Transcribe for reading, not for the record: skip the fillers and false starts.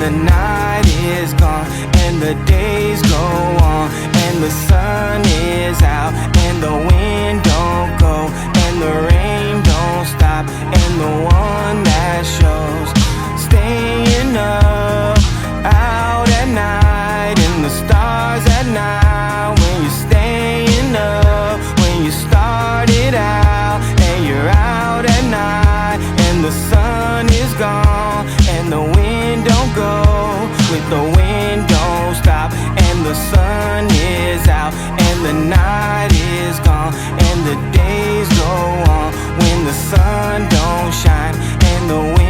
the night is gone, and the days go on, and the sun is out, and the wind don't go, and the rain don't stop, and the one that shows staying up out at night, and the stars at night. When you're staying up, when you started out, and you're out at night, and the sun is gone, and the wind don't go, with the wind don't stop, and the sun is out, and the night is gone, and the days go on, when the sun don't shine, and the wind